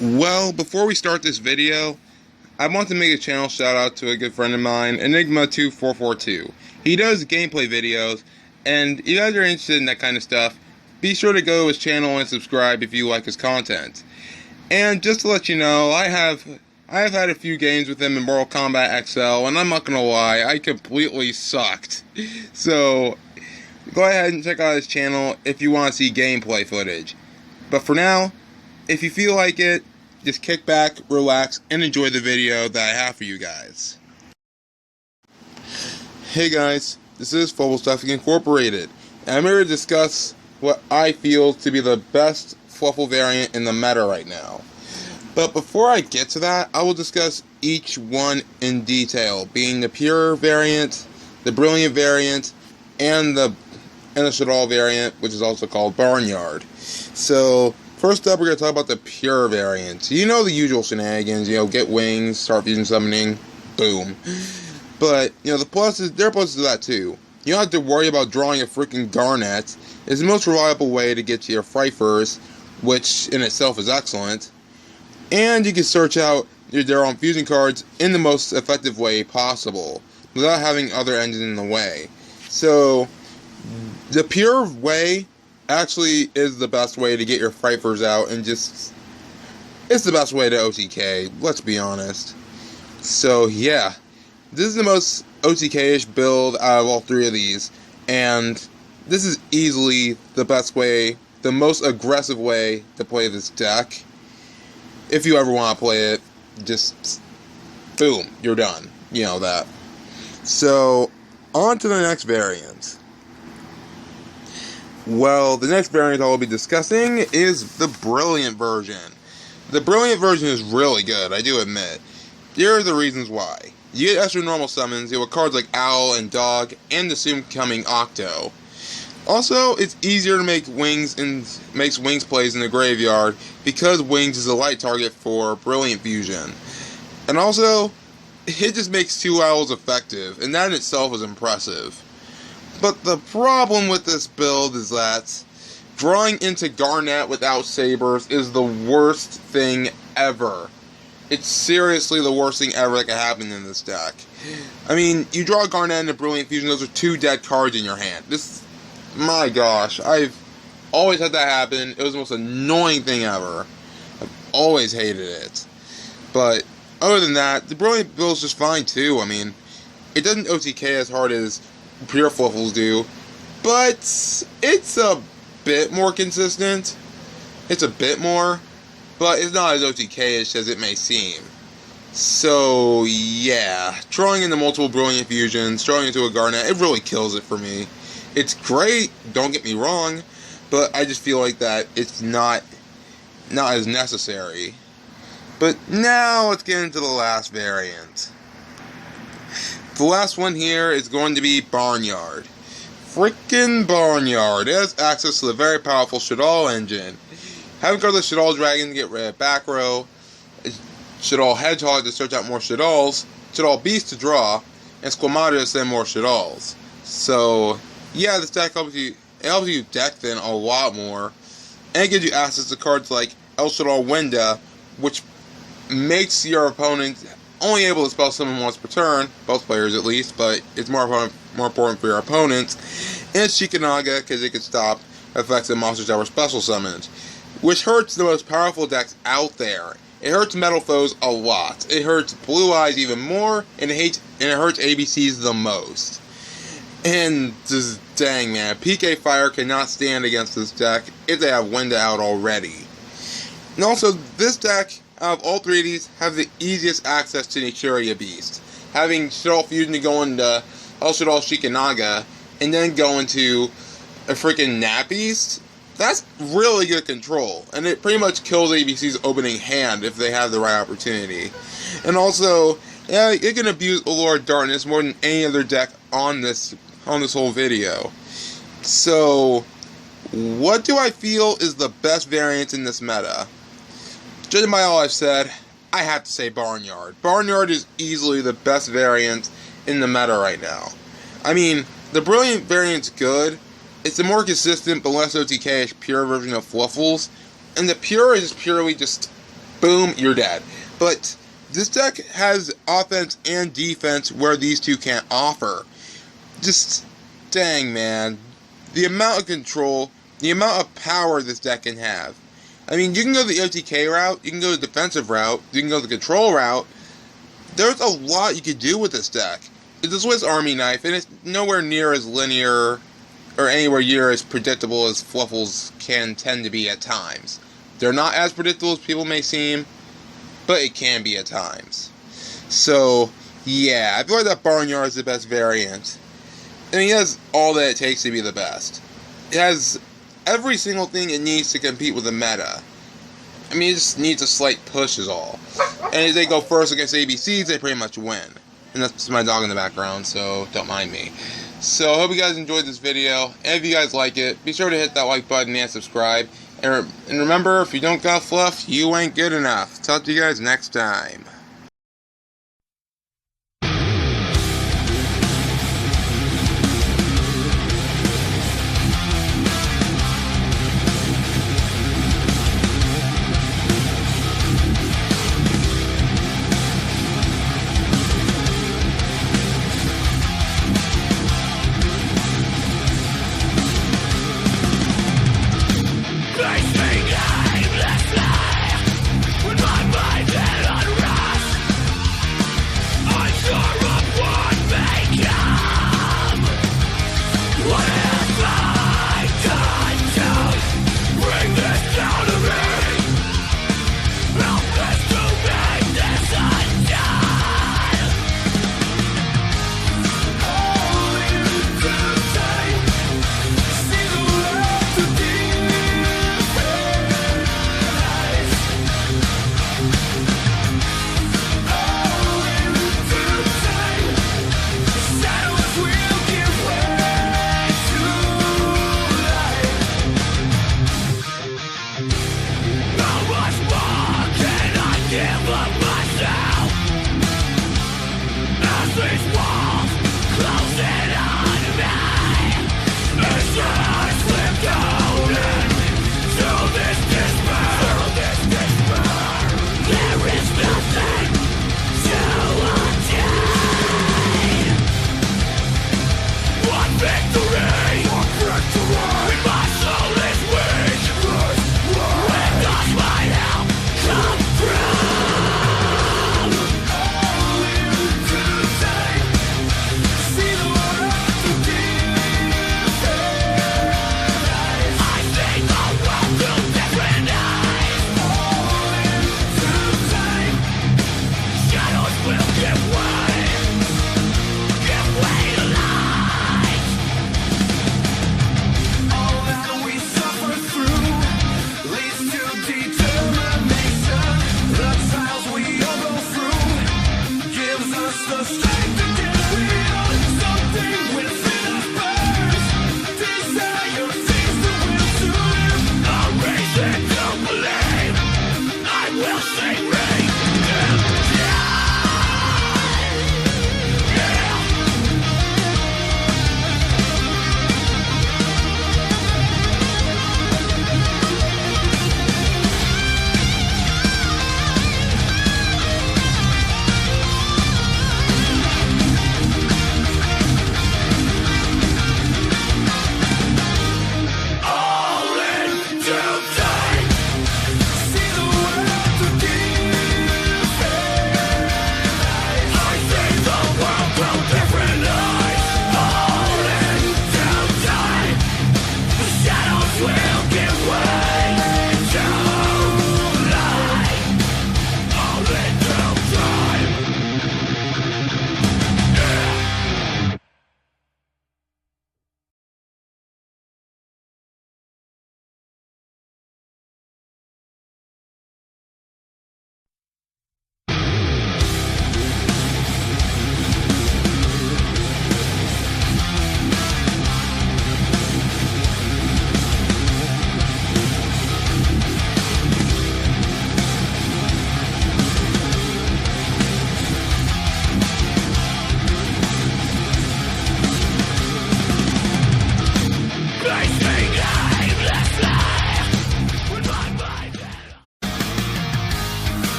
Well, before we start this video, I want to make a channel shout out to a good friend of mine, Enigma2442. He does gameplay videos, and if you guys are interested in that kind of stuff, be sure to go to his channel and subscribe if you like his content. And just to let you know, I have had a few games with him in Mortal Kombat XL, and I'm not gonna lie, I completely sucked. So, go ahead and check out his channel if you want to see gameplay footage. But for now, if you feel like it, just kick back, relax, and enjoy the video that I have for you guys. Hey guys, this is Fluffal Stuffing Incorporated, and I'm here to discuss what I feel to be the best Fluffal variant in the meta right now. But before I get to that, I will discuss each one in detail, being the pure variant, the brilliant variant, and the Shadal variant, which is also called Barnyard. So, first up, we're going to talk about the pure variant. You know the usual shenanigans, get wings, start fusion summoning, boom. But, there are pluses to that too. You don't have to worry about drawing a freaking Garnet. It's the most reliable way to get to your Frifers, which in itself is excellent. And you can search out their own fusion cards in the most effective way possible, without having other engines in the way. So, the pure way actually is the best way to get your Frifers out, and it's the best way to OTK, let's be honest. So yeah, this is the most OTK-ish build out of all three of these, and this is easily the best way, the most aggressive way to play this deck. If you ever want to play it, just boom, you're done. You know that. So, on to the next variant. Well, the next variant I will be discussing is the Brilliant version. The Brilliant version is really good, I do admit. Here are the reasons why. You get extra normal summons, with cards like Owl and Dog, and the soon-coming Octo. Also, it's easier to make Wings plays in the graveyard, because Wings is a light target for Brilliant Fusion. And also, it just makes 2 Owls effective, and that in itself is impressive. But the problem with this build is that drawing into Garnet without Sabers is the worst thing ever. It's seriously the worst thing ever that could happen in this deck. I mean, you draw Garnet into Brilliant Fusion, those are 2 dead cards in your hand. My gosh, I've always had that happen. It was the most annoying thing ever. I've always hated it. But other than that, the Brilliant build is just fine too. I mean, it doesn't OTK as hard as pure Fluffals do, but it's a bit more consistent. It's a bit more, but it's not as OTK-ish as it may seem. So yeah, drawing into multiple Brilliant Fusions, drawing into a Garnet, it really kills it for me. It's great, don't get me wrong, but I just feel like that it's not as necessary. But now let's get into the last variant. The last one here is going to be Barnyard. Frickin' Barnyard. It has access to the very powerful Shadal engine. Having cards like Shadal Dragon to get rid of back row, Shadal Hedgehog to search out more Shadals, Shadal Beast to draw, and Squamata to send more Shadals. So, yeah, this deck helps you deck thin a lot more, and it gives you access to cards like El Shadal Winda, which makes your opponent only able to spell summon once per turn, both players at least, but it's more important for your opponents. And Shikanaga, because it can stop effects of monsters that were special summoned, which hurts the most powerful decks out there. It hurts Metal Foes a lot. It hurts Blue Eyes even more, and it hurts ABCs the most. And just dang man, PK Fire cannot stand against this deck if they have Winda out already. And also, this deck, out of all three of these, have the easiest access to Nichiria Beast. Having Shadal Fusion to go into El Shadal Shikanaga, and then go into a freaking Nat Beast, that's really good control. And it pretty much kills ABC's opening hand if they have the right opportunity. And also, yeah, it can abuse Allure of Darkness more than any other deck on this whole video. So, what do I feel is the best variant in this meta? Judging by all I've said, I have to say Barnyard. Barnyard is easily the best variant in the meta right now. I mean, the Brilliant variant's good. It's a more consistent but less OTK-ish pure version of Fluffals. And the pure is purely just boom, you're dead. But this deck has offense and defense where these two can't offer. Just, dang, man. The amount of control, the amount of power this deck can have. I mean, you can go the OTK route, you can go the defensive route, you can go the control route. There's a lot you could do with this deck. It's a Swiss Army knife, and it's nowhere near as linear or anywhere near as predictable as Fluffals can tend to be at times. They're not as predictable as people may seem, but it can be at times. So, yeah, I feel like that Barnyard is the best variant. I mean, it has all that it takes to be the best. It has every single thing it needs to compete with the meta. I mean, it just needs a slight push is all. And if they go first against ABCs, they pretty much win. And that's my dog in the background, so don't mind me. So, I hope you guys enjoyed this video. And if you guys like it, be sure to hit that like button and subscribe. And remember, if you don't got fluff, you ain't good enough. Talk to you guys next time.